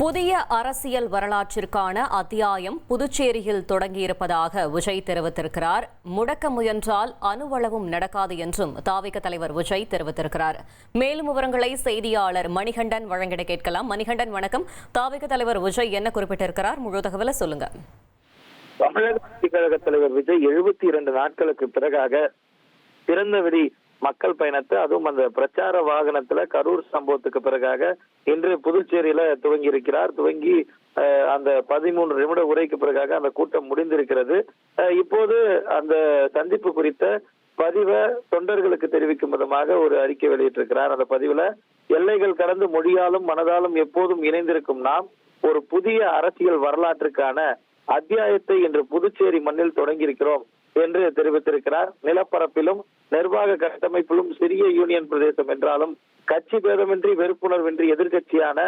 புதிய அரசியல் வரலாற்றிற்கான அத்தியாயம் புதுச்சேரியில் தொடங்கியிருப்பதாக விஜய் தெரிவித்திருக்கிறார். முடக்க முயன்றால் அணுவளவும் நடக்காது என்றும் தாவிக தலைவர் விஜய் தெரிவித்திருக்கிறார். மேலும் விவரங்களை செய்தியாளர் மணிகண்டன் வழங்கிட கேட்கலாம். மணிகண்டன், வணக்கம். தாவிக தலைவர் விஜய் என்ன குறிப்பிட்டிருக்கிறார்? முழு தகவலை சொல்லுங்க. தமிழக கழக தலைவர் விஜய் 72 நாட்களுக்கு பிறகாக திறந்தவெளி மக்கள் பயணத்தை, அதுவும் அந்த பிரச்சார வாகனத்துல கரூர் சம்பவத்துக்கு பிறகாக இன்று புதுச்சேரியில துவங்கி இருக்கிறார். துவங்கி அந்த 13 நிமிட உரைக்கு பிறகாக அந்த கூட்டம் முடிந்திருக்கிறது. இப்போது அந்த சந்திப்பு குறித்த பதிவை தொண்டர்களுக்கு தெரிவிக்கும் விதமாக ஒரு அறிக்கை வெளியிட்டிருக்கிறார். அந்த பதிவுல, எல்லைகள் கடந்து மொழியாலும் மனதாலும் எப்போதும் இணைந்திருக்கும் நாம் ஒரு புதிய அரசியல் வரலாற்றுக்கான அத்தியாயத்தை இன்று புதுச்சேரி மண்ணில் தொடங்கியிருக்கிறோம் என்று தெரிவித்திருக்கிறார். நிலப்பரப்பிலும் நிர்வாக கட்டமைப்பிலும் சிறிய யூனியன் பிரதேசம் என்றாலும் கட்சி பேதமின்றி வெறுப்புணர்வின்றி எதிர்கட்சியான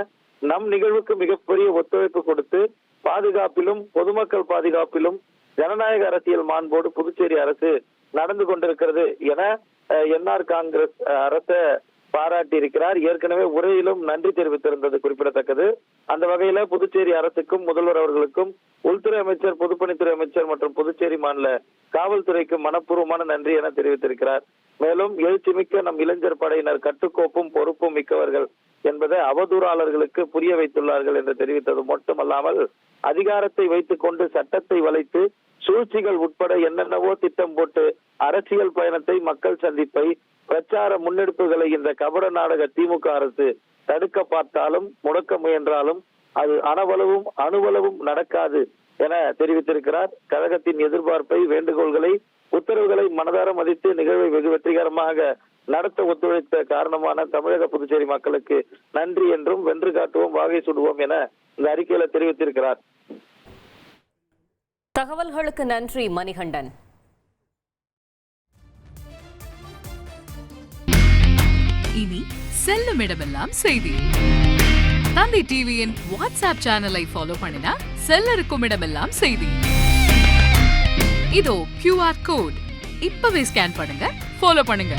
நம் நிகழ்வுக்கு மிகப்பெரிய ஒத்துழைப்பு கொடுத்து பாதுகாப்பிலும் பொதுமக்கள் பாதுகாப்பிலும் ஜனநாயக அரசியல் மாண்போடு புதுச்சேரி அரசு நடந்து கொண்டிருக்கிறது என என்ஆர் காங்கிரஸ் அரசை பாராட்டி இருக்கிறார். ஏற்கனவே உரையிலும் நன்றி தெரிவித்திருந்தது குறிப்பிடத்தக்கது. அந்த வகையில புதுச்சேரி அரசுக்கும் முதல்வர் அவர்களுக்கும் உள்துறை அமைச்சர், பொதுப்பணித்துறை அமைச்சர் மற்றும் புதுச்சேரி மாநில காவல்துறைக்கும் மனப்பூர்வமான நன்றி என தெரிவித்திருக்கிறார். மேலும் எழுச்சிமிக்க நம் இளைஞர் படையினர் கட்டுக்கோப்பும் பொறுப்பும் மிக்கவர்கள் என்பதை அவதூறாளர்களுக்கு புரிய வைத்துள்ளார்கள் என்று தெரிவித்தது மட்டுமல்லாமல், அதிகாரத்தை வைத்துக் கொண்டு சட்டத்தை வளைத்து சூழ்ச்சிகள் உட்பட என்னென்னவோ திட்டம் போட்டு அரசியல் பயணத்தை, மக்கள் சந்திப்பை, பிரச்சார முன்னெடுப்புகளை இந்த கபட நாடக திமுக அரசு தடுக்க பார்த்தாலும் முடக்க முயன்றாலும் அது அணுவளவும் நடக்காது என தெரிவித்திருக்கிறார். கழகத்தின் எதிர்பார்ப்பை, வேண்டுகோள்களை, உத்தரவுகளை மனதார மதித்து நிகழ்வை வெகு வெற்றிகரமாக நடத்த ஒத்துழைத்த காரணமான தமிழக புதுச்சேரி மக்களுக்கு நன்றி என்றும் வென்று காட்டுவோம், வாகை சுடுவோம் என இந்த அறிக்கையில தெரிவித்திருக்கிறார். தகவல்களுக்கு நன்றி மணிகண்டன். இனி செல்லும் இடமெல்லாம் செய்தி. தந்தி டிவியின் வாட்ஸ்அப் சேனலை ஃபாலோ பண்ணினா செல்ல இருக்கும் இடமெல்லாம் செய்தி. இதோ QR கோட், இப்பவே ஸ்கேன் பண்ணுங்க, ஃபாலோ பண்ணுங்க.